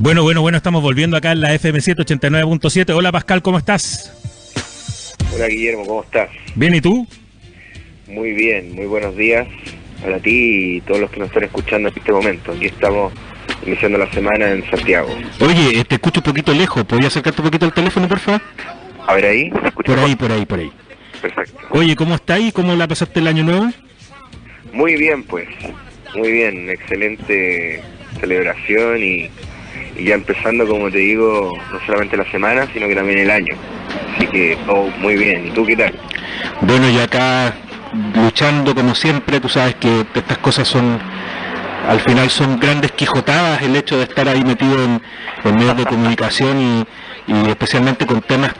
Bueno, estamos volviendo acá en la FM 789.7. Hola Pascal, ¿cómo estás? Hola Guillermo, ¿cómo estás? Bien, ¿y tú? Muy bien, muy buenos días para ti y todos los que nos están escuchando en este momento. Aquí estamos iniciando la semana en Santiago. Oye, te escucho un poquito lejos, ¿podrías acercarte un poquito al teléfono, por favor? A ver ahí, ¿me escuchas? Por ahí. Perfecto. Oye, ¿cómo estás y cómo la pasaste el año nuevo? Muy bien, pues. Muy bien, excelente celebración y ya empezando, como te digo, no solamente la semana, sino que también el año. Así que todo muy bien. ¿Y tú qué tal? Bueno, y acá luchando como siempre, tú sabes que estas cosas al final son grandes quijotadas, el hecho de estar ahí metido en medios de comunicación y especialmente con temas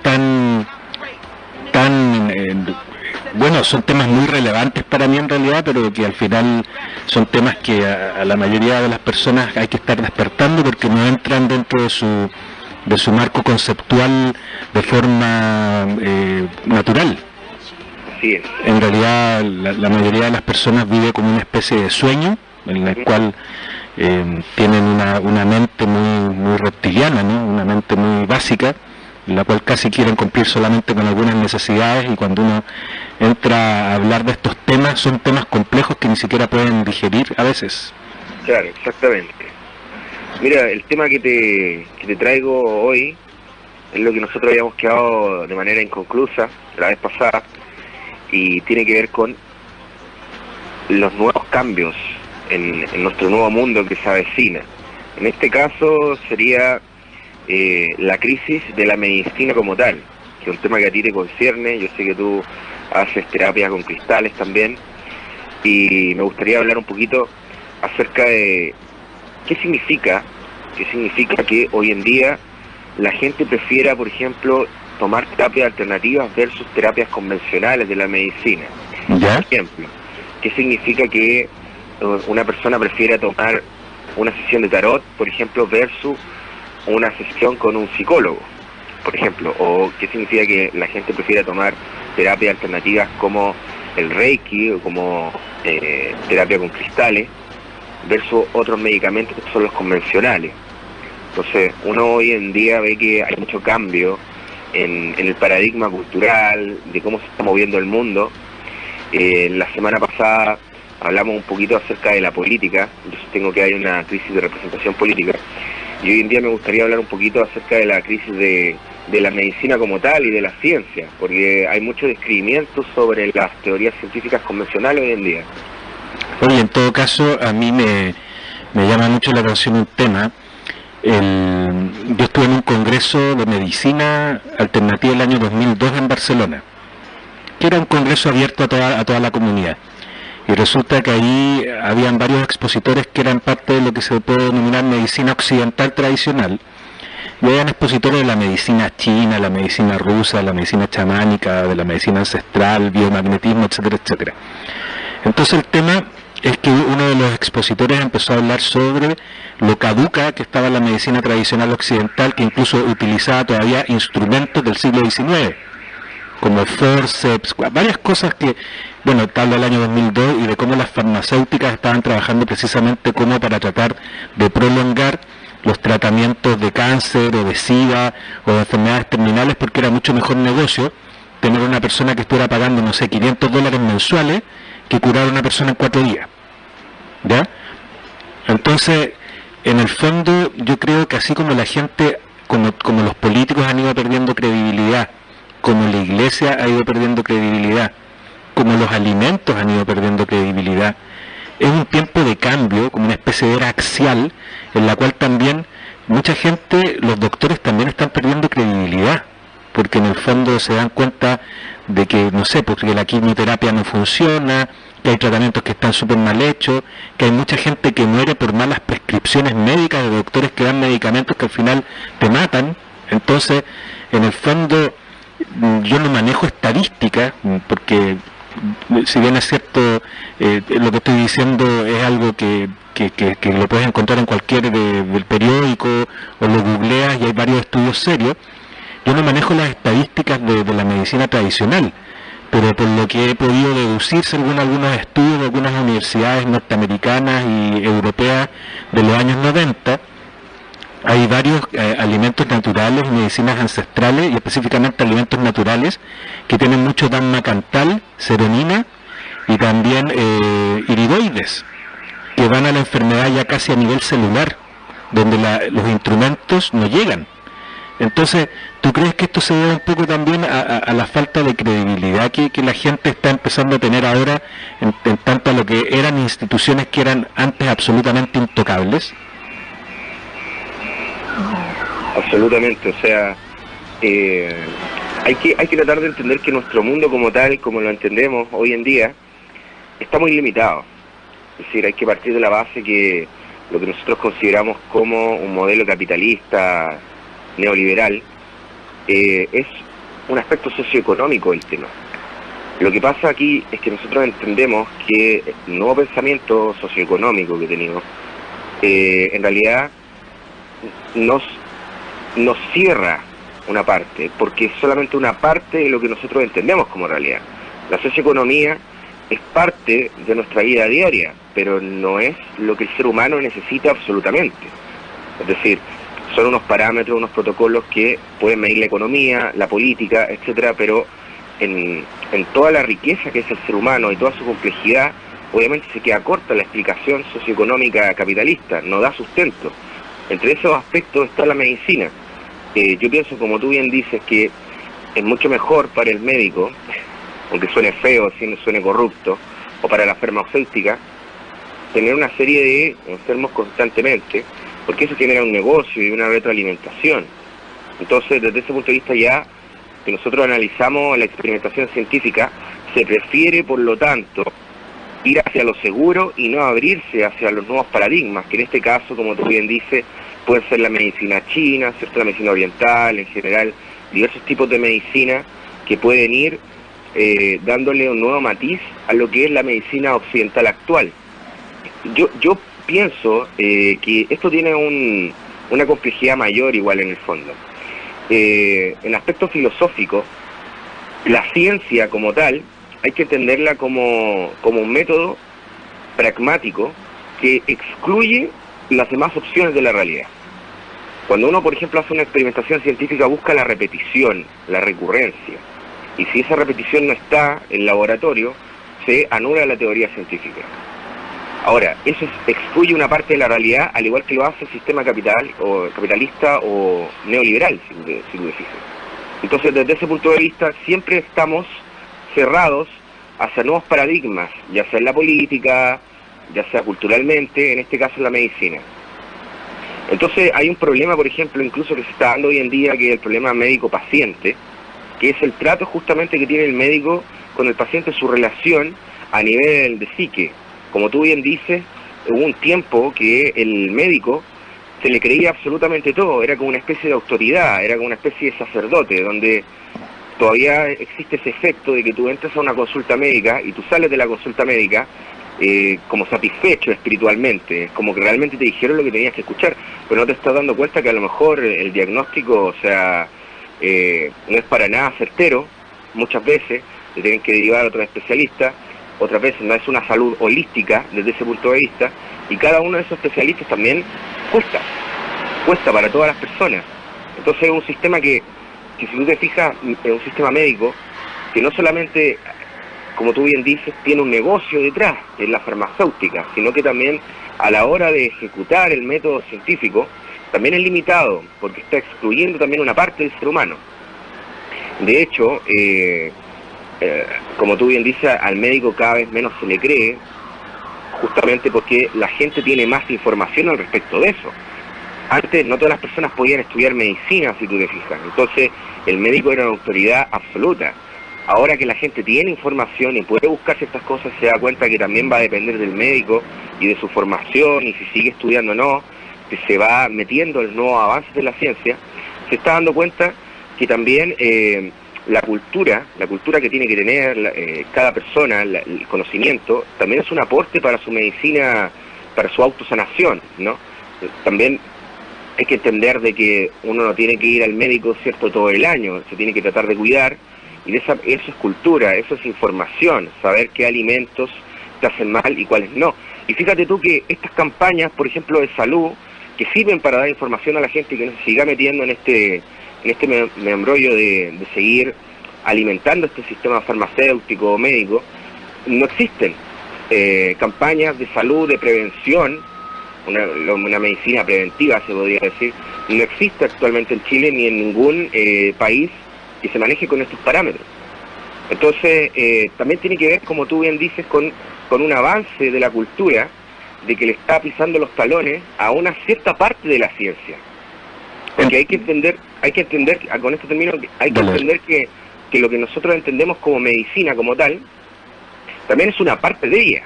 bueno, son temas muy relevantes para mí en realidad, pero que al final son temas que a la mayoría de las personas hay que estar despertando porque no entran dentro de su marco conceptual de forma natural. Así es. En realidad la mayoría de las personas vive como una especie de sueño en el cual tienen una mente muy reptiliana, ¿no? Una mente muy básica, la cual casi quieren cumplir solamente con algunas necesidades, y cuando uno entra a hablar de estos temas, son temas complejos que ni siquiera pueden digerir a veces. Claro, exactamente. Mira, el tema que te traigo hoy es lo que nosotros habíamos quedado de manera inconclusa la vez pasada, y tiene que ver con los nuevos cambios en nuestro nuevo mundo que se avecina. En este caso sería la crisis de la medicina como tal, que es un tema que a ti te concierne. Yo sé que tú haces terapia con cristales también, y me gustaría hablar un poquito acerca de qué significa que hoy en día la gente prefiera, por ejemplo, tomar terapias alternativas versus terapias convencionales de la medicina. ¿Ya? Por ejemplo, ¿qué significa que una persona prefiera tomar una sesión de tarot, por ejemplo, versus una sesión con un psicólogo, por ejemplo? ¿O qué significa que la gente prefiera tomar terapias alternativas como el Reiki o como terapia con cristales versus otros medicamentos que son los convencionales? Entonces, uno hoy en día ve que hay mucho cambio en el paradigma cultural, de cómo se está moviendo el mundo. La semana pasada hablamos un poquito acerca de la política. Yo sostengo que hay una crisis de representación política, y hoy en día me gustaría hablar un poquito acerca de la crisis de la medicina como tal y de la ciencia, porque hay mucho describimiento sobre las teorías científicas convencionales hoy en día. Oye, en todo caso, a mí me llama mucho la atención un tema. Yo estuve en un congreso de medicina alternativa el año 2002 en Barcelona, que era un congreso abierto a toda la comunidad. Y resulta que ahí habían varios expositores que eran parte de lo que se puede denominar medicina occidental tradicional. Y habían expositores de la medicina china, la medicina rusa, la medicina chamánica, de la medicina ancestral, biomagnetismo, etcétera, etcétera. Entonces el tema es que uno de los expositores empezó a hablar sobre lo caduca que estaba la medicina tradicional occidental, que incluso utilizaba todavía instrumentos del siglo XIX, como forceps, varias cosas que, bueno, tal del año 2002, y de cómo las farmacéuticas estaban trabajando precisamente como para tratar de prolongar los tratamientos de cáncer o de SIDA o de enfermedades terminales, porque era mucho mejor negocio tener una persona que estuviera pagando, no sé, $500 mensuales, que curar a una persona en 4 días. ¿Ya? Entonces, en el fondo, yo creo que así como la gente, como los políticos han ido perdiendo credibilidad, como la iglesia ha ido perdiendo credibilidad, como los alimentos han ido perdiendo credibilidad, es un tiempo de cambio, como una especie de era axial, en la cual también mucha gente, los doctores también están perdiendo credibilidad, porque en el fondo se dan cuenta de que, no sé, porque la quimioterapia no funciona, que hay tratamientos que están súper mal hechos, que hay mucha gente que muere por malas prescripciones médicas de doctores que dan medicamentos que al final te matan. Entonces, en el fondo, yo no manejo estadísticas, porque si bien es cierto, lo que estoy diciendo es algo que lo puedes encontrar en cualquier del periódico, o lo googleas y hay varios estudios serios. Yo no manejo las estadísticas de la medicina tradicional, pero por lo que he podido deducir según algunos estudios de algunas universidades norteamericanas y europeas de los años 90, Hay varios alimentos naturales, medicinas ancestrales y específicamente alimentos naturales que tienen mucho dammacantal, seronina y también iridoides, que van a la enfermedad ya casi a nivel celular, donde los instrumentos no llegan. Entonces, ¿tú crees que esto se debe un poco también a la falta de credibilidad que la gente está empezando a tener ahora en tanto a lo que eran instituciones que eran antes absolutamente intocables? Absolutamente, o sea, hay que tratar de entender que nuestro mundo como tal, como lo entendemos hoy en día, está muy limitado. Es decir, hay que partir de la base que lo que nosotros consideramos como un modelo capitalista neoliberal es un aspecto socioeconómico del tema. Lo que pasa aquí es que nosotros entendemos que el nuevo pensamiento socioeconómico que tenemos en realidad nos cierra una parte, porque es solamente una parte de lo que nosotros entendemos como realidad. La socioeconomía es parte de nuestra vida diaria, pero no es lo que el ser humano necesita absolutamente. Es decir, son unos parámetros, unos protocolos que pueden medir la economía, la política, etcétera, pero en toda la riqueza que es el ser humano y toda su complejidad, obviamente se queda corta la explicación socioeconómica capitalista, no da sustento. Entre esos aspectos está la medicina. Yo pienso, como tú bien dices, que es mucho mejor para el médico, aunque suene feo, suene corrupto, o para la farmacéutica, tener una serie de enfermos constantemente, porque eso genera un negocio y una retroalimentación. Entonces, desde ese punto de vista ya, que nosotros analizamos la experimentación científica, se prefiere, por lo tanto, ir hacia lo seguro y no abrirse hacia los nuevos paradigmas, que en este caso, como tú bien dices, puede ser la medicina china, ¿cierto? La medicina oriental, en general, diversos tipos de medicina que pueden ir dándole un nuevo matiz a lo que es la medicina occidental actual. Yo pienso que esto tiene una complejidad mayor igual en el fondo. En aspecto filosófico, la ciencia como tal, hay que entenderla como un método pragmático que excluye las demás opciones de la realidad. Cuando uno, por ejemplo, hace una experimentación científica, busca la repetición, la recurrencia. Y si esa repetición no está en el laboratorio, se anula la teoría científica. Ahora, eso excluye una parte de la realidad, al igual que lo hace el sistema capitalista o neoliberal, si tú te fijas. Entonces, desde ese punto de vista, siempre estamos cerrados hacia nuevos paradigmas, ya sea en la política, ya sea culturalmente, en este caso en la medicina. Entonces hay un problema, por ejemplo, incluso que se está dando hoy en día, que es el problema médico-paciente, que es el trato justamente que tiene el médico con el paciente, su relación a nivel de psique. Como tú bien dices, hubo un tiempo que el médico se le creía absolutamente todo, era como una especie de autoridad, era como una especie de sacerdote, donde todavía existe ese efecto de que tú entras a una consulta médica y tú sales de la consulta médica como satisfecho espiritualmente, como que realmente te dijeron lo que tenías que escuchar, pero no te estás dando cuenta que a lo mejor el diagnóstico, o sea, no es para nada certero, muchas veces te tienen que derivar a otro especialista, otras veces no es una salud holística desde ese punto de vista, y cada uno de esos especialistas también cuesta para todas las personas. Entonces es un sistema que si tú te fijas, es un sistema médico que no solamente, como tú bien dices, tiene un negocio detrás, en la farmacéutica, sino que también a la hora de ejecutar el método científico, también es limitado, porque está excluyendo también una parte del ser humano. De hecho, como tú bien dices, al médico cada vez menos se le cree, justamente porque la gente tiene más información al respecto de eso. Antes no todas las personas podían estudiar medicina, si tú te fijas, entonces el médico era una autoridad absoluta. Ahora que la gente tiene información y puede buscar ciertas cosas, se da cuenta que también va a depender del médico y de su formación, y si sigue estudiando o no, que se va metiendo en los nuevos avances de la ciencia, se está dando cuenta que también la cultura que tiene que tener cada persona, el conocimiento, también es un aporte para su medicina, para su autosanación, ¿no? También hay que entender de que uno no tiene que ir al médico, ¿cierto?, todo el año, se tiene que tratar de cuidar, y eso es cultura, eso es información, saber qué alimentos te hacen mal y cuáles no. Y fíjate tú que estas campañas, por ejemplo, de salud, que sirven para dar información a la gente y que no se siga metiendo en este embrollo de seguir alimentando este sistema farmacéutico o médico. No existen campañas de salud, de prevención, una medicina preventiva se podría decir, no existe actualmente en Chile ni en ningún país que se maneje con estos parámetros. Entonces, también tiene que ver, como tú bien dices, con un avance de la cultura, de que le está pisando los talones a una cierta parte de la ciencia. Porque hay que entender, con este término, hay que entender que lo que nosotros entendemos como medicina como tal, también es una parte de ella.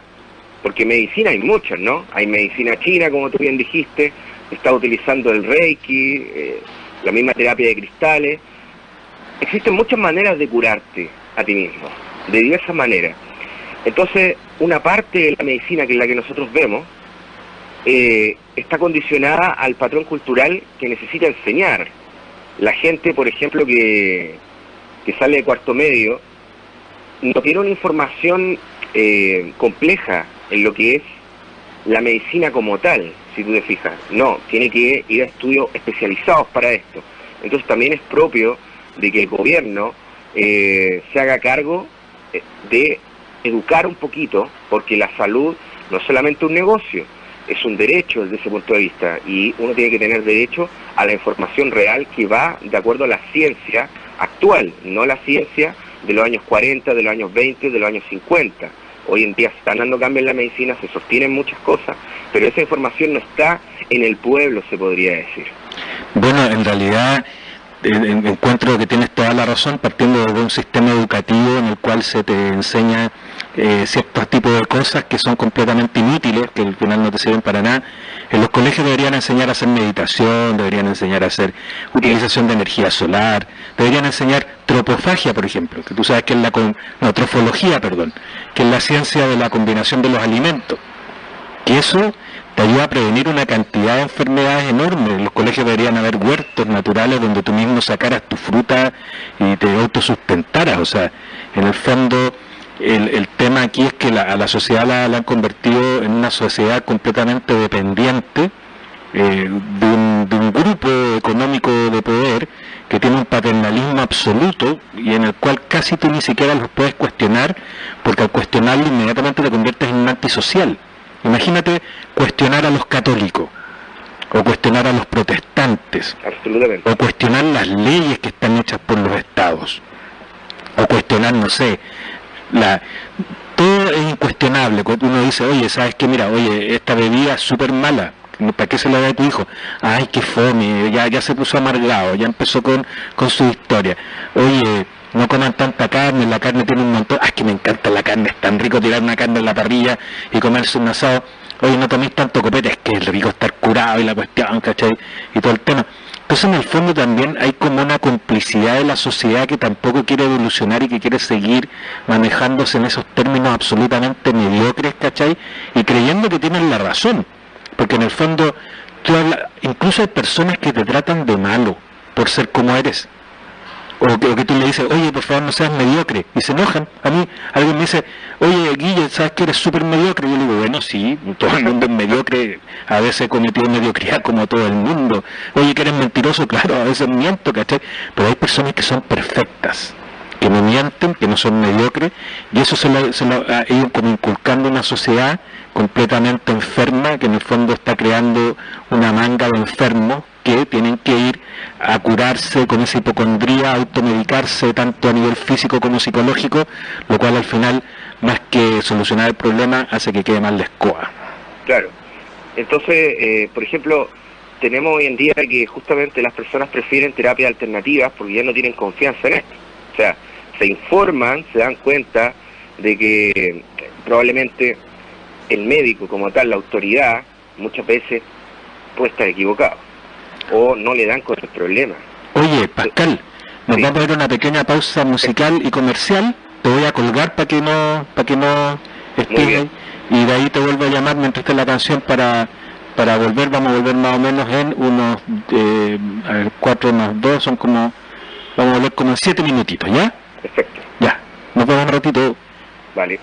Porque medicina hay muchas, ¿no? Hay medicina china, como tú bien dijiste, está utilizando el Reiki, la misma terapia de cristales. Existen muchas maneras de curarte a ti mismo, de diversas maneras. Entonces, una parte de la medicina, que es la que nosotros vemos, está condicionada al patrón cultural que necesita enseñar. La gente, por ejemplo, que sale de cuarto medio, no tiene una información compleja en lo que es la medicina como tal, si tú te fijas. No, tiene que ir a estudios especializados para esto. Entonces también es propio de que el gobierno se haga cargo de educar un poquito, porque la salud no es solamente un negocio, es un derecho desde ese punto de vista, y uno tiene que tener derecho a la información real que va de acuerdo a la ciencia actual, no la ciencia de los años 40, de los años 20, de los años 50. Hoy en día se están dando cambios en la medicina, se sostienen muchas cosas, pero esa información no está en el pueblo, se podría decir. Bueno, en realidad encuentro que tienes toda la razón, partiendo de un sistema educativo en el cual se te enseña ciertos tipos de cosas que son completamente inútiles, que al final no te sirven para nada. En los colegios deberían enseñar a hacer meditación, deberían enseñar a hacer utilización de energía solar, deberían enseñar tropofagia, por ejemplo, que tú sabes que es trofología, perdón, que es la ciencia de la combinación de los alimentos, que eso te ayuda a prevenir una cantidad de enfermedades enormes. En los colegios deberían haber huertos naturales donde tú mismo sacaras tu fruta y te autosustentaras. O sea, en el fondo, el tema aquí es que a la sociedad la han convertido en una sociedad completamente dependiente de un grupo económico de poder que tiene un paternalismo absoluto y en el cual casi tú ni siquiera los puedes cuestionar, porque al cuestionarlo inmediatamente te conviertes en un antisocial. Imagínate cuestionar a los católicos, o cuestionar a los protestantes, o cuestionar las leyes que están hechas por los estados, o cuestionar, no sé, todo es incuestionable. Cuando uno dice, oye, ¿sabes qué? Mira, oye, esta bebida es súper mala, ¿para qué se la da a tu hijo? Ay, qué fome, ya se puso amargado, ya empezó con su historia. Oye, no coman tanta carne, la carne tiene un montón. Es que me encanta la carne, es tan rico tirar una carne en la parrilla y comerse un asado. Oye, no toméis tanto copete, es que es rico estar curado y la cuestión, ¿cachai? Y todo el tema. Entonces, en el fondo también hay como una complicidad de la sociedad que tampoco quiere evolucionar y que quiere seguir manejándose en esos términos absolutamente mediocres, ¿cachai? Y creyendo que tienen la razón. Porque en el fondo, incluso hay personas que te tratan de malo por ser como eres. O que tú le dices, oye, por favor no seas mediocre, y se enojan. A mí alguien me dice, oye, Guille, ¿sabes que eres súper mediocre? Y yo le digo, bueno, sí, todo el mundo es mediocre, a veces he cometido mediocridad como todo el mundo. Oye, que eres mentiroso, claro, a veces miento, ¿cachai? Pero hay personas que son perfectas, que no mienten, que no son mediocres, y eso se lo ha ido como inculcando una sociedad completamente enferma, que en el fondo está creando una manga de enfermos que tienen que ir a curarse con esa hipocondría, automedicarse tanto a nivel físico como psicológico, lo cual al final, más que solucionar el problema, hace que quede mal la escoba. Claro. Entonces, por ejemplo, tenemos hoy en día que justamente las personas prefieren terapias alternativas porque ya no tienen confianza en esto. O sea, se informan, se dan cuenta de que probablemente el médico como tal, la autoridad, muchas veces puede estar equivocado o no le dan con el problema. Oye, Pascal, nos vamos a ir a una pequeña pausa musical y comercial. Te voy a colgar para que no estés, y de ahí te vuelvo a llamar mientras esté la canción para volver. Vamos a volver más o menos en unos 4 más 2 son como, vamos a volver como en 7 minutitos, ¿ya? Perfecto. Ya, nos vemos un ratito. Vale.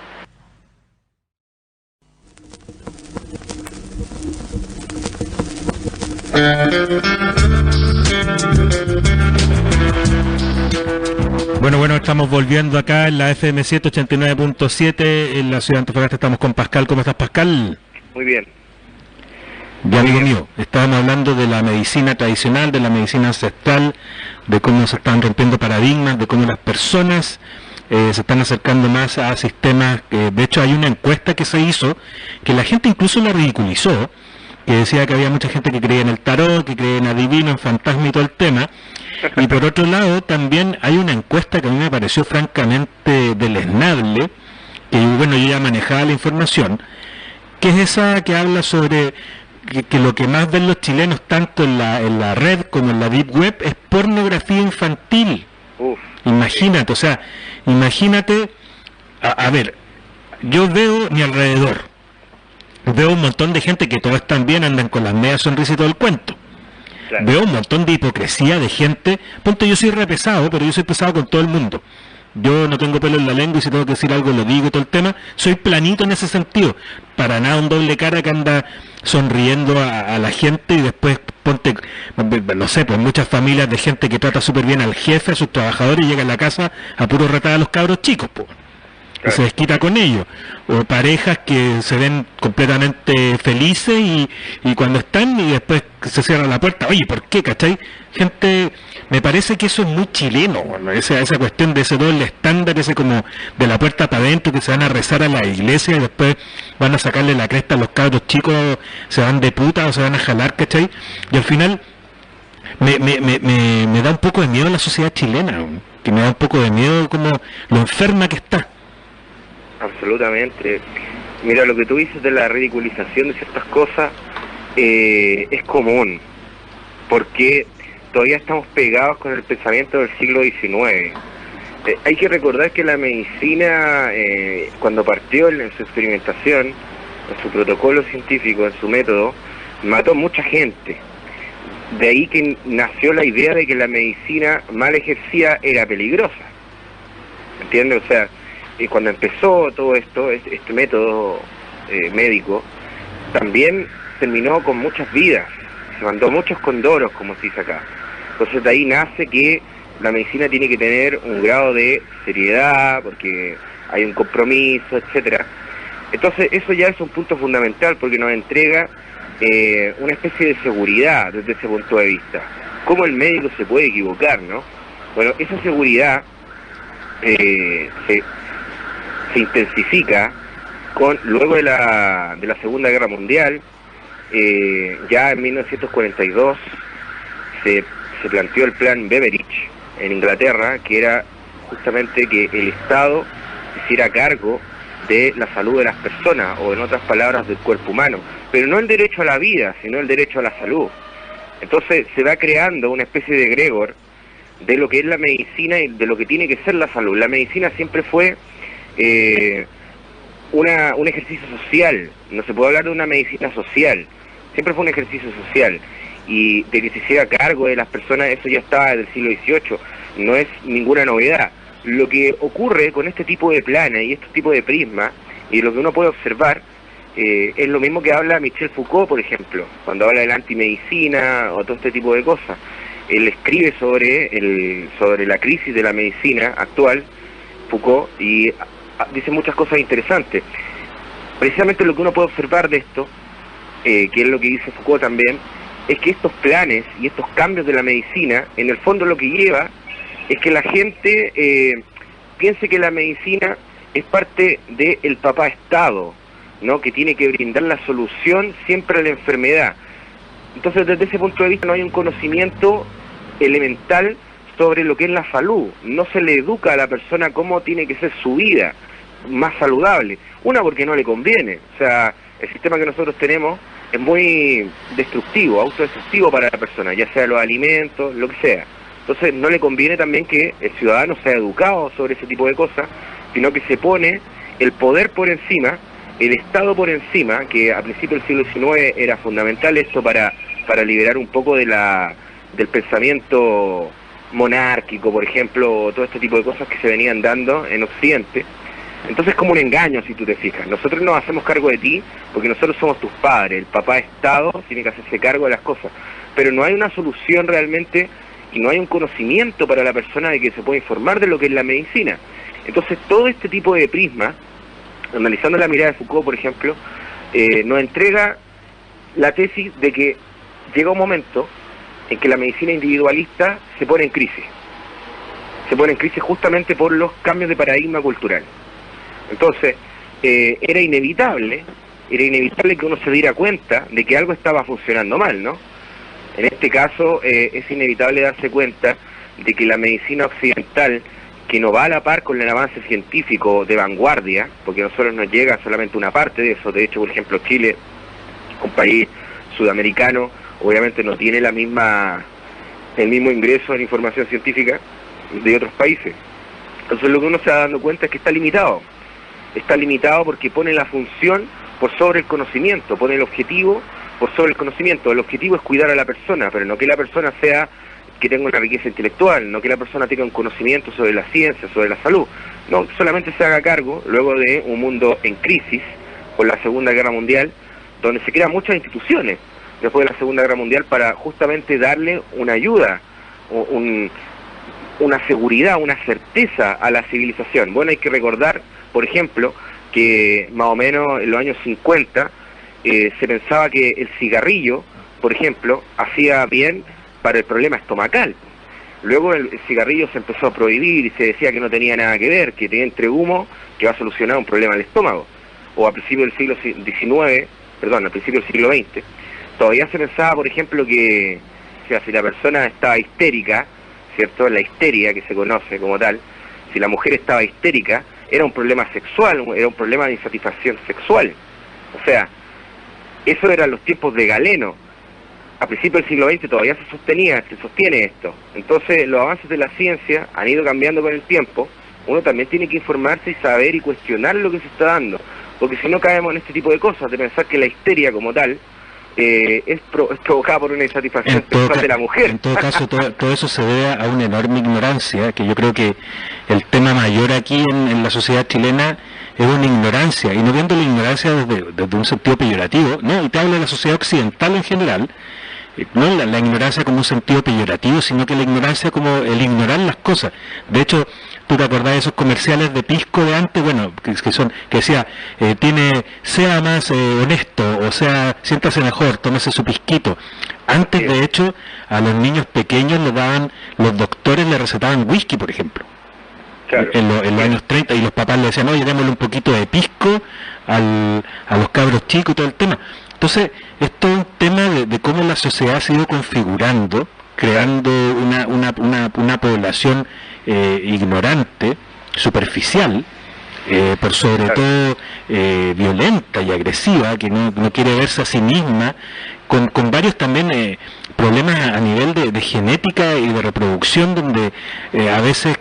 Bueno, estamos volviendo acá en la FM 189.7 en la ciudad de Antofagasta. Estamos con Pascal. ¿Cómo estás, Pascal? Muy bien. Ya, amigo mío, estábamos hablando de la medicina tradicional, de la medicina ancestral, de cómo se están rompiendo paradigmas, de cómo las personas se están acercando más a sistemas. De hecho, hay una encuesta que se hizo que la gente incluso la ridiculizó, que decía que había mucha gente que creía en el tarot, que creía en adivino, en fantasma y todo el tema. Y por otro lado, también hay una encuesta que a mí me pareció francamente deleznable, que bueno, yo ya manejaba la información, que es esa que habla sobre que lo que más ven los chilenos, tanto en la red como en la deep web, es pornografía infantil. Uf. Imagínate, o sea, imagínate, a ver, yo veo mi alrededor, veo un montón de gente que todos están bien, andan con las medias sonrisas y todo el cuento. Claro. Veo un montón de hipocresía de gente. Ponte, yo soy re pesado, pero yo soy pesado con todo el mundo. Yo no tengo pelo en la lengua y si tengo que decir algo lo digo y todo el tema. Soy planito en ese sentido. Para nada un doble cara que anda sonriendo a la gente y después, ponte, no sé, pues muchas familias de gente que trata súper bien al jefe, a sus trabajadores y llega a la casa a puro retar a los cabros chicos, pues. Y se desquita con ellos, o parejas que se ven completamente felices y cuando están y después se cierra la puerta, oye, ¿por qué? ¿Cachai? Gente, me parece que eso es muy chileno, bueno, esa cuestión de ese doble estándar, ese como de la puerta para adentro, que se van a rezar a la iglesia y después van a sacarle la cresta a los cabros chicos, se van de puta o se van a jalar, ¿cachai? Y al final me da un poco de miedo la sociedad chilena, que me da un poco de miedo como lo enferma que está. Absolutamente. Mira, lo que tú dices de la ridiculización de ciertas cosas es común, porque todavía estamos pegados con el pensamiento del siglo XIX. Hay que recordar que la medicina, cuando partió en su experimentación, en su protocolo científico, en su método, mató mucha gente. De ahí que nació la idea de que la medicina mal ejercida era peligrosa. ¿Entiendes? O sea, y cuando empezó todo esto, este método médico, también terminó con muchas vidas, se mandó muchos condoros, como se dice acá. Entonces de ahí nace que la medicina tiene que tener un grado de seriedad, porque hay un compromiso, etcétera. Entonces eso ya es un punto fundamental, porque nos entrega una especie de seguridad desde ese punto de vista. ¿Cómo el médico se puede equivocar, no? Bueno, esa seguridad se intensifica luego de la Segunda Guerra Mundial. Ya en 1942 se planteó el plan Beveridge en Inglaterra, que era justamente que el Estado se hiciera cargo de la salud de las personas, o en otras palabras, del cuerpo humano, pero no el derecho a la vida, sino el derecho a la salud. Entonces se va creando una especie de egregor de lo que es la medicina y de lo que tiene que ser la salud. La medicina siempre fue un ejercicio social, no se puede hablar de una medicina social, siempre fue un ejercicio social, y de que se hiciera cargo de las personas, eso ya estaba desde el siglo XVIII, no es ninguna novedad. Lo que ocurre con este tipo de planes y este tipo de prismas, y lo que uno puede observar, es lo mismo que habla Michel Foucault, por ejemplo, cuando habla de la antimedicina o todo este tipo de cosas. Él escribe sobre la crisis de la medicina actual, Foucault, y dice muchas cosas interesantes. Precisamente lo que uno puede observar de esto, que es lo que dice Foucault también, es que estos planes y estos cambios de la medicina, en el fondo lo que lleva es que la gente piense que la medicina es parte del papá Estado, ¿no? Que tiene que brindar la solución siempre a la enfermedad. Entonces, desde ese punto de vista no hay un conocimiento elemental sobre lo que es la salud. No se le educa a la persona cómo tiene que ser su vida más saludable. Una, porque no le conviene. O sea, el sistema que nosotros tenemos es muy destructivo, autodestructivo para la persona, ya sea los alimentos, lo que sea. Entonces no le conviene también que el ciudadano sea educado sobre ese tipo de cosas, sino que se pone el poder por encima, el Estado por encima, que a principios del siglo XIX era fundamental esto para liberar un poco del pensamiento monárquico, por ejemplo, todo este tipo de cosas que se venían dando en Occidente. Entonces es como un engaño, si tú te fijas. Nosotros nos hacemos cargo de ti porque nosotros somos tus padres. El papá Estado tiene que hacerse cargo de las cosas. pero no hay una solución realmente y no hay un conocimiento para la persona de que se puede informar de lo que es la medicina. Entonces todo este tipo de prisma, analizando la mirada de Foucault, por ejemplo, nos entrega la tesis de que llega un momento en que la medicina individualista se pone en crisis. Se pone en crisis justamente por los cambios de paradigma cultural. Entonces, era inevitable que uno se diera cuenta de que algo estaba funcionando mal, ¿no? En este caso, es inevitable darse cuenta de que la medicina occidental, que no va a la par con el avance científico de vanguardia, porque a nosotros nos llega solamente una parte de eso. De hecho, por ejemplo, Chile, un país sudamericano, obviamente no tiene el mismo ingreso en información científica de otros países. Entonces lo que uno se va dando cuenta es que está limitado porque pone la función por sobre el conocimiento, pone el objetivo por sobre el conocimiento. El objetivo es cuidar a la persona, pero no que la persona que tenga una riqueza intelectual, no que la persona tenga un conocimiento sobre la ciencia, sobre la salud, no, solamente se haga cargo luego de un mundo en crisis por la Segunda Guerra Mundial, donde se crean muchas instituciones después de la Segunda Guerra Mundial para justamente darle una ayuda, una seguridad, una certeza a la civilización. Bueno, hay que recordar, por ejemplo, que más o menos en los años 50 se pensaba que el cigarrillo, por ejemplo, hacía bien para el problema estomacal. Luego el cigarrillo se empezó a prohibir y se decía que no tenía nada que ver, que tenía entre humo que va a solucionar un problema del estómago. O a principios del siglo XIX, al principio del siglo XX, todavía se pensaba, por ejemplo, que si la persona estaba histérica, ¿cierto? La histeria que se conoce como tal, si la mujer estaba histérica, era un problema sexual, era un problema de insatisfacción sexual. O sea, eso eran los tiempos de Galeno. A principios del siglo XX todavía se sostiene esto. Entonces los avances de la ciencia han ido cambiando con el tiempo. Uno también tiene que informarse y saber y cuestionar lo que se está dando, porque si no caemos en este tipo de cosas, de pensar que la histeria como tal es provocada por una insatisfacción sexual de la mujer. En todo caso, todo eso se debe a una enorme ignorancia, que yo creo que el tema mayor aquí en la sociedad chilena es una ignorancia, y no viendo la ignorancia desde un sentido peyorativo, ¿no? Y te hablo de la sociedad occidental en general, no la ignorancia como un sentido peyorativo, sino que la ignorancia como el ignorar las cosas. De hecho, tú te acordás de esos comerciales de pisco de antes, bueno, que decía, sea más honesto, o sea, siéntase mejor, tómese su pisquito. Antes, de hecho, a los niños pequeños los doctores le recetaban whisky, por ejemplo. Claro. En los años 30, y los papás le decían, oye, démosle un poquito de pisco a los cabros chicos y todo el tema. Entonces, es todo un tema de cómo la sociedad se ha ido configurando, creando una población ignorante, superficial, por sobre todo violenta y agresiva, que no quiere verse a sí misma, con varios también problemas a nivel de genética y de reproducción, donde a veces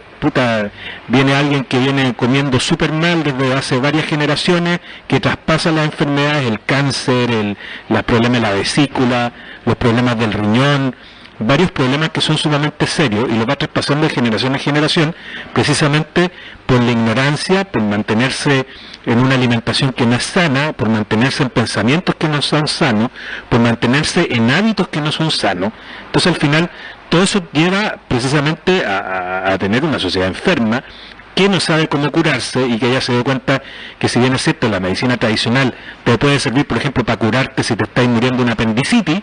viene alguien que viene comiendo súper mal desde hace varias generaciones, que traspasa las enfermedades, el cáncer, los problemas de la vesícula, los problemas del riñón, varios problemas que son sumamente serios, y los va traspasando de generación en generación, precisamente por la ignorancia, por mantenerse en una alimentación que no es sana, por mantenerse en pensamientos que no son sanos, por mantenerse en hábitos que no son sanos. Entonces al final todo eso lleva precisamente a tener una sociedad enferma que no sabe cómo curarse, y que ya se dio cuenta que, si bien es cierto, la medicina tradicional te puede servir, por ejemplo, para curarte si te estás muriendo de una apendicitis,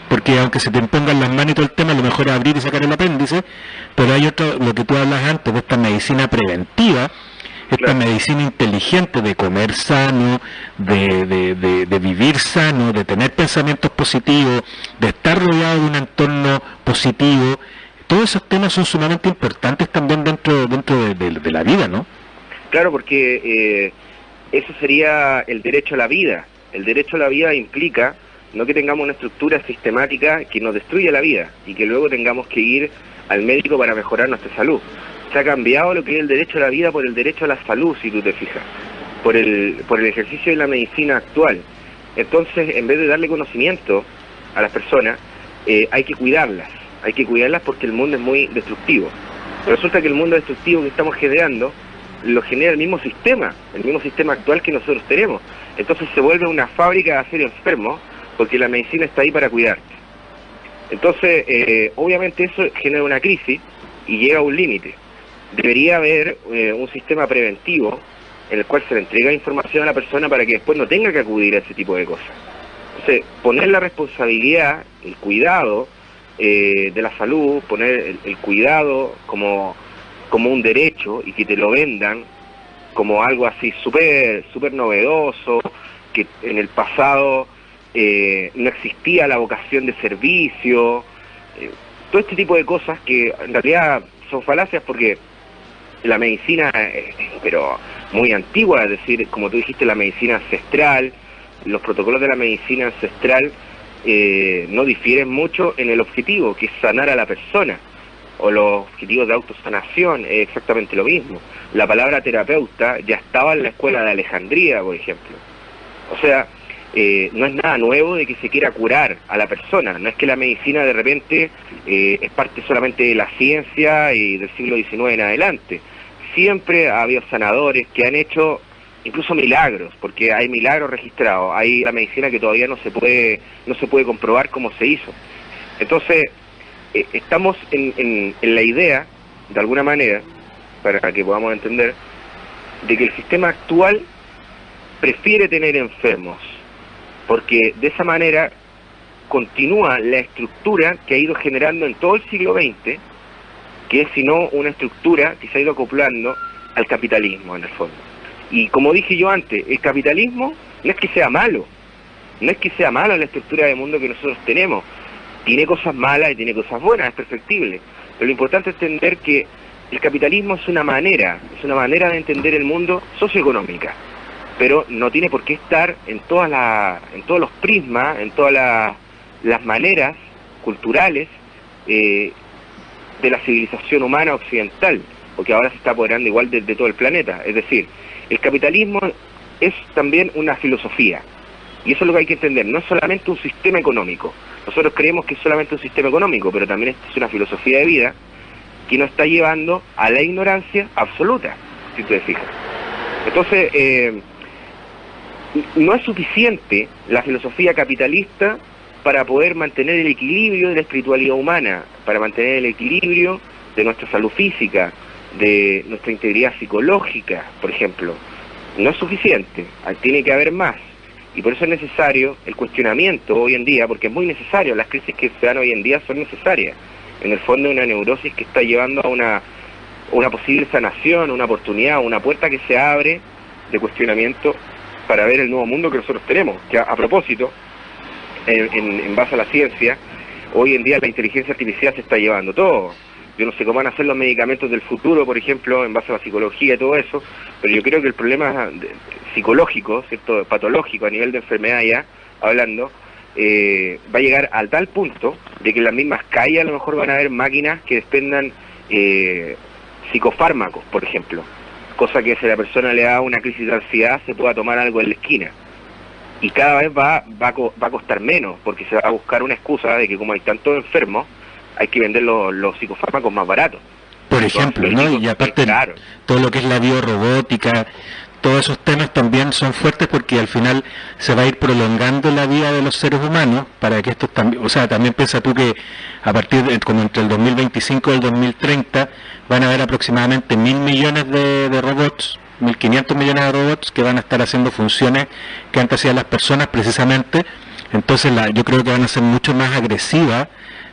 porque aunque se te impongan las manos y todo el tema, lo mejor es abrir y sacar el apéndice, pero hay otro, lo que tú hablas antes, de esta medicina preventiva, esta medicina inteligente de comer sano, de vivir sano, de tener pensamientos positivos, de estar rodeado de un entorno positivo. Todos esos temas son sumamente importantes también dentro de la vida, ¿no? Claro, porque eso sería el derecho a la vida. El derecho a la vida implica no que tengamos una estructura sistemática que nos destruya la vida y que luego tengamos que ir al médico para mejorar nuestra salud. Se ha cambiado lo que es el derecho a la vida por el derecho a la salud, si tú te fijas, por el ejercicio de la medicina actual. Entonces, en vez de darle conocimiento a las personas, hay que cuidarlas porque el mundo es muy destructivo. Pero resulta que el mundo destructivo que estamos generando lo genera el mismo sistema actual que nosotros tenemos. Entonces se vuelve una fábrica de hacer enfermos, porque la medicina está ahí para cuidarte. Entonces, obviamente eso genera una crisis y llega a un límite. Debería haber un sistema preventivo en el cual se le entrega información a la persona para que después no tenga que acudir a ese tipo de cosas. Entonces, poner la responsabilidad, el cuidado de la salud, poner el cuidado como un derecho y que te lo vendan como algo así súper novedoso, que en el pasado no existía la vocación de servicio, todo este tipo de cosas que en realidad son falacias porque la medicina pero muy antigua, es decir, como tú dijiste, la medicina ancestral, los protocolos de la medicina ancestral no difieren mucho en el objetivo, que es sanar a la persona, o los objetivos de autosanación, es exactamente lo mismo. La palabra terapeuta ya estaba en la escuela de Alejandría, por ejemplo. O sea, no es nada nuevo de que se quiera curar a la persona, no es que la medicina de repente es parte solamente de la ciencia y del siglo XIX en adelante. Siempre ha habido sanadores que han hecho incluso milagros, porque hay milagros registrados, hay la medicina que todavía no se puede comprobar cómo se hizo. Entonces, estamos en la idea, de alguna manera, para que podamos entender, de que el sistema actual prefiere tener enfermos, porque de esa manera continúa la estructura que ha ido generando en todo el siglo XX, que es sino una estructura que se ha ido acoplando al capitalismo, en el fondo. Y como dije yo antes, el capitalismo no es que sea malo, no es que sea mala la estructura de mundo que nosotros tenemos, tiene cosas malas y tiene cosas buenas, es perfectible, pero lo importante es entender que el capitalismo es una manera de entender el mundo socioeconómica, pero no tiene por qué estar en todos los prismas, en todas las maneras culturales de la civilización humana occidental, porque ahora se está apoderando igual de todo el planeta. Es decir, el capitalismo es también una filosofía, y eso es lo que hay que entender, no es solamente un sistema económico. Nosotros creemos que es solamente un sistema económico, pero también es una filosofía de vida que nos está llevando a la ignorancia absoluta, si tú te fijas. Entonces, no es suficiente la filosofía capitalista para poder mantener el equilibrio de la espiritualidad humana, para mantener el equilibrio de nuestra salud física, de nuestra integridad psicológica, por ejemplo. No es suficiente, tiene que haber más. Y por eso es necesario el cuestionamiento hoy en día, porque es muy necesario, las crisis que se dan hoy en día son necesarias. En el fondo es una neurosis que está llevando a una posible sanación, una oportunidad, una puerta que se abre de cuestionamiento para ver el nuevo mundo que nosotros tenemos. Que a propósito, en base a la ciencia, hoy en día la inteligencia artificial se está llevando todo. Yo no sé cómo van a ser los medicamentos del futuro, por ejemplo, en base a la psicología y todo eso, pero yo creo que el problema psicológico, ¿cierto?, patológico a nivel de enfermedad ya, hablando, va a llegar a tal punto de que en las mismas calles a lo mejor van a haber máquinas que despendan psicofármacos, por ejemplo, cosa que si a la persona le da una crisis de ansiedad se pueda tomar algo en la esquina. Y cada vez va a costar menos, porque se va a buscar una excusa de que como hay tantos enfermos, hay que vender los psicofármacos más baratos. Por ejemplo, ¿no? Y aparte, claro, todo lo que es la biorrobótica, todos esos temas también son fuertes porque al final se va a ir prolongando la vida de los seres humanos para que estos también, o sea, también piensa tú que a partir de, como entre el 2025 y el 2030, van a haber aproximadamente 1.000 millones de robots, 1.500 millones de robots que van a estar haciendo funciones que antes hacían las personas precisamente. Entonces yo creo que van a ser mucho más agresivas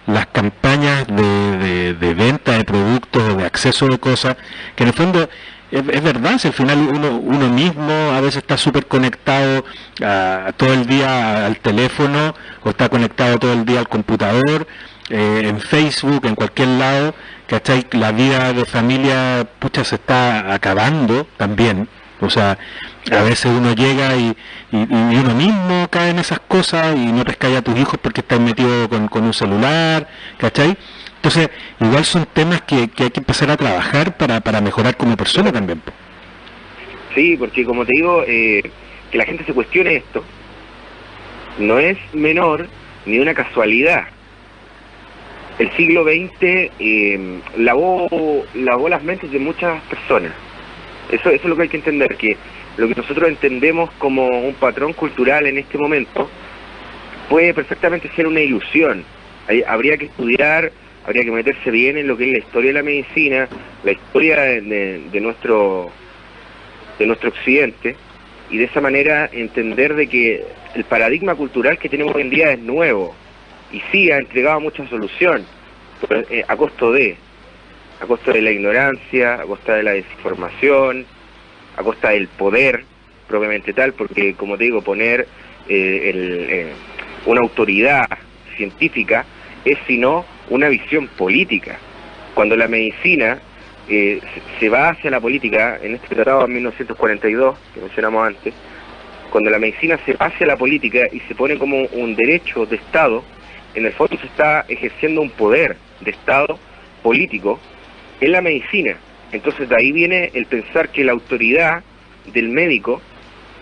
las campañas de venta de productos o de acceso de cosas, que en el fondo es verdad, si al final uno mismo a veces está súper conectado todo el día al teléfono, o está conectado todo el día al computador, en Facebook, en cualquier lado, ¿cachai? La vida de familia, pucha, se está acabando también. O sea, a veces uno llega y uno mismo cae en esas cosas y no pescáis a tus hijos porque estás metido con un celular, ¿cachai? Entonces, igual son temas que hay que empezar a trabajar para mejorar como persona también. Sí, porque como te digo, que la gente se cuestione esto no es menor ni una casualidad. El siglo XX lavó las mentes de muchas personas. Eso es lo que hay que entender, que lo que nosotros entendemos como un patrón cultural en este momento puede perfectamente ser una ilusión, Habría que estudiar, habría que meterse bien en lo que es la historia de la medicina, la historia de nuestro occidente, y de esa manera entender de que el paradigma cultural que tenemos hoy en día es nuevo, y sí ha entregado mucha solución, pero, a costo de la ignorancia, a costa de la desinformación, a costa del poder propiamente tal, porque como te digo, poner una autoridad científica es sino una visión política. Cuando la medicina se va hacia la política, en este tratado de 1942, que mencionamos antes, cuando la medicina se va hacia la política y se pone como un derecho de Estado, en el fondo se está ejerciendo un poder de Estado político en la medicina. Entonces de ahí viene el pensar que la autoridad del médico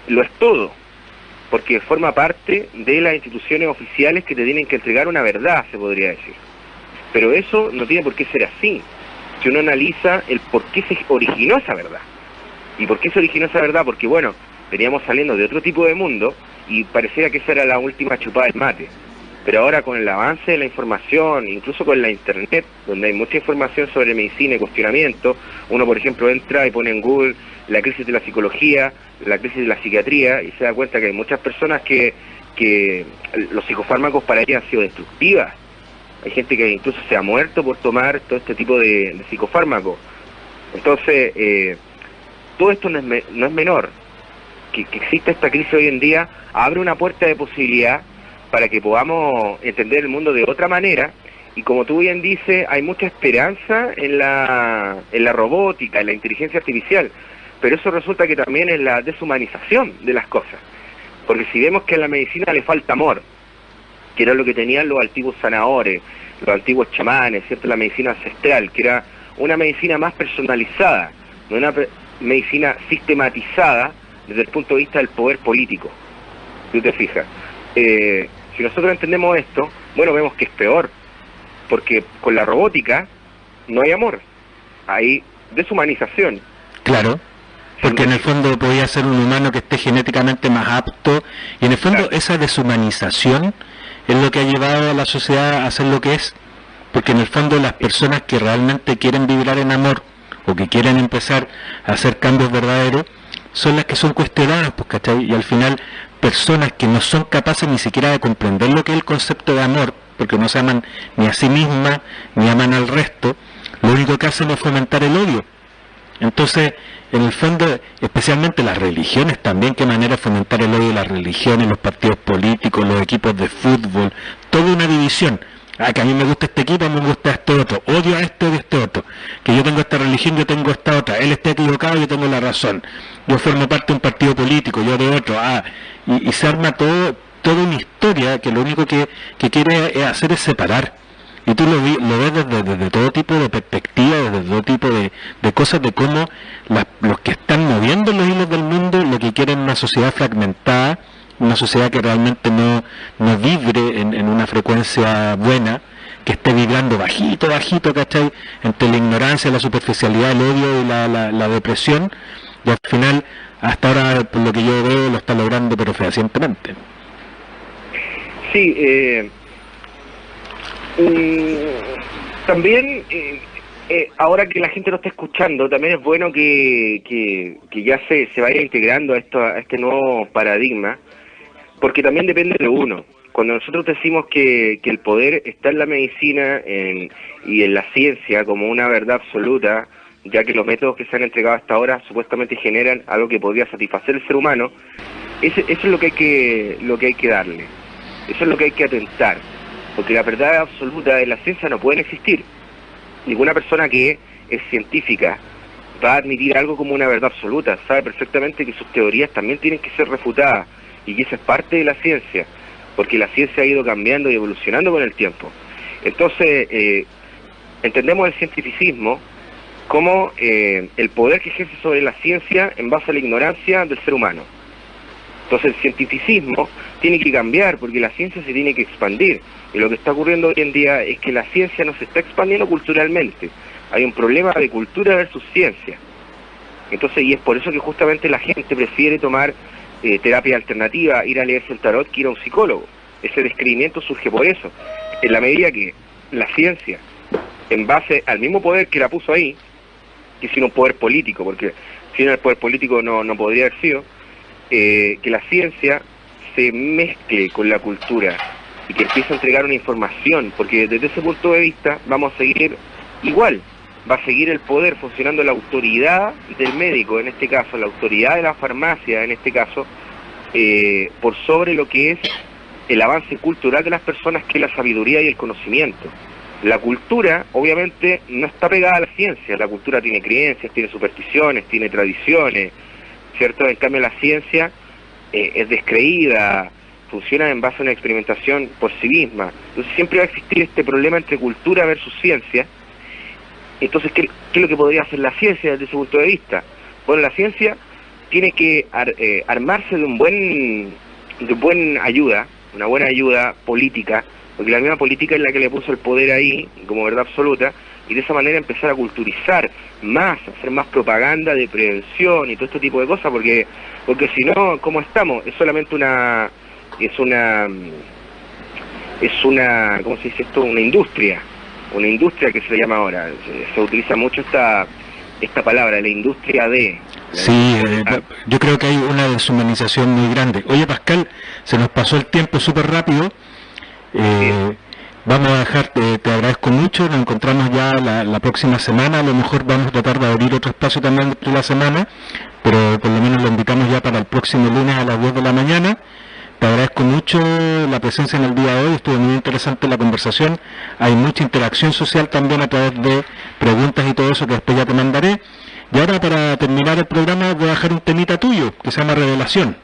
lo es todo, porque forma parte de las instituciones oficiales que te tienen que entregar una verdad, se podría decir. Pero eso no tiene por qué ser así, si uno analiza el por qué se originó esa verdad. ¿Y por qué se originó esa verdad? Porque bueno, veníamos saliendo de otro tipo de mundo y parecía que esa era la última chupada del mate. Pero ahora con el avance de la información, incluso con la internet, donde hay mucha información sobre medicina y cuestionamiento, uno por ejemplo entra y pone en Google la crisis de la psicología, la crisis de la psiquiatría, y se da cuenta que hay muchas personas que los psicofármacos para ellas han sido destructivas. Hay gente que incluso se ha muerto por tomar todo este tipo de psicofármacos. Entonces, todo esto no es menor. Que exista esta crisis hoy en día abre una puerta de posibilidad para que podamos entender el mundo de otra manera, y como tú bien dices, hay mucha esperanza en la robótica, en la inteligencia artificial, pero eso resulta que también es la deshumanización de las cosas, porque si vemos que a la medicina le falta amor, que era lo que tenían los antiguos sanadores, los antiguos chamanes, ¿cierto? La medicina ancestral, que era una medicina más personalizada, no una medicina sistematizada desde el punto de vista del poder político. ¿Tú te fijas? Si nosotros entendemos esto, bueno, vemos que es peor, porque con la robótica no hay amor, hay deshumanización. Claro, porque en el fondo podría ser un humano que esté genéticamente más apto, y en el fondo esa deshumanización es lo que ha llevado a la sociedad a ser lo que es, porque en el fondo las personas que realmente quieren vibrar en amor, o que quieren empezar a hacer cambios verdaderos, son las que son cuestionadas, pues, ¿cachai? Y al final, personas que no son capaces ni siquiera de comprender lo que es el concepto de amor, porque no se aman ni a sí mismas, ni aman al resto, lo único que hacen es fomentar el odio. Entonces, en el fondo, especialmente las religiones también, qué manera de fomentar el odio de las religiones, los partidos políticos, los equipos de fútbol, toda una división. Ah, que a mí me gusta este equipo, a mí me gusta este otro, odio a este, odio a este otro, que yo tengo esta religión, yo tengo esta otra, él está equivocado, yo tengo la razón, yo formo parte de un partido político, yo de otro, y se arma toda una historia que lo único que quiere hacer es separar, y tú lo ves desde todo tipo de perspectivas, desde todo tipo de cosas, de cómo los que están moviendo los hilos del mundo, lo que quieren es una sociedad fragmentada, una sociedad que realmente no vibre en una frecuencia buena, que esté vibrando bajito, ¿cachai? Entre la ignorancia, la superficialidad, el odio y la depresión, y al final, hasta ahora, por lo que yo veo, lo está logrando, pero fehacientemente. Sí, también, ahora que la gente lo está escuchando, también es bueno que ya se vaya integrando a este nuevo paradigma, porque también depende de uno. Cuando nosotros decimos que el poder está en la medicina y en la ciencia como una verdad absoluta, ya que los métodos que se han entregado hasta ahora supuestamente generan algo que podría satisfacer el ser humano, eso es lo que hay que darle, eso es lo que hay que atentar, porque la verdad absoluta de la ciencia no puede existir. Ninguna persona que es científica va a admitir algo como una verdad absoluta, sabe perfectamente que sus teorías también tienen que ser refutadas, y que eso es parte de la ciencia, porque la ciencia ha ido cambiando y evolucionando con el tiempo. Entonces, entendemos el cientificismo como el poder que ejerce sobre la ciencia en base a la ignorancia del ser humano. Entonces el cientificismo tiene que cambiar, porque la ciencia se tiene que expandir, y lo que está ocurriendo hoy en día es que la ciencia no se está expandiendo culturalmente. Hay un problema de cultura versus ciencia. Entonces, y es por eso que justamente la gente prefiere tomar terapia alternativa, ir a leerse el tarot, que ir a un psicólogo. Ese descreimiento surge por eso. En la medida que la ciencia, en base al mismo poder que la puso ahí, que sin un poder político, porque sin el poder político no podría haber sido, que la ciencia se mezcle con la cultura y que empiece a entregar una información, porque desde ese punto de vista vamos a seguir igual, va a seguir el poder funcionando la autoridad del médico, en este caso, la autoridad de la farmacia, en este caso, por sobre lo que es el avance cultural de las personas, que es la sabiduría y el conocimiento. La cultura, obviamente, no está pegada a la ciencia. La cultura tiene creencias, tiene supersticiones, tiene tradiciones, ¿cierto? En cambio, la ciencia es descreída, funciona en base a una experimentación por sí misma. Entonces, siempre va a existir este problema entre cultura versus ciencia. Entonces, ¿qué es lo que podría hacer la ciencia desde ese punto de vista? Bueno, la ciencia tiene que armarse de una buena ayuda política, porque la misma política es la que le puso el poder ahí, como verdad absoluta, y de esa manera empezar a culturizar más, hacer más propaganda de prevención y todo este tipo de cosas, porque si no, ¿cómo estamos? Es solamente una, ¿cómo se dice esto? Una industria que se llama ahora, se utiliza mucho esta palabra, la industria de... Sí, yo creo que hay una deshumanización muy grande. Oye, Pascal, se nos pasó el tiempo súper rápido. Vamos a dejar, te agradezco mucho, nos encontramos ya la próxima semana, a lo mejor vamos a tratar de abrir otro espacio también dentro de la semana, pero por lo menos lo invitamos ya para el próximo lunes a las 10 de la mañana. Te agradezco mucho la presencia en el día de hoy, estuvo muy interesante la conversación, hay mucha interacción social también a través de preguntas y todo eso que después ya te mandaré. Y ahora, para terminar el programa, voy a dejar un temita tuyo que se llama Revelación.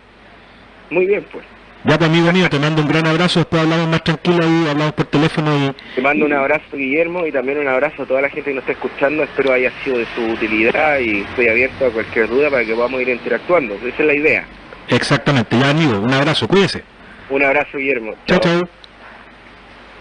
Muy bien, pues. Ya, pues, amigo mío, te mando un gran abrazo, después hablamos más tranquilo y hablamos por teléfono. Te mando un abrazo, Guillermo, y también un abrazo a toda la gente que nos está escuchando. Espero haya sido de su utilidad y estoy abierto a cualquier duda para que podamos ir interactuando. Esa es la idea. Exactamente, ya, amigo, un abrazo, cuídese. Un abrazo, Guillermo. Chao, chao.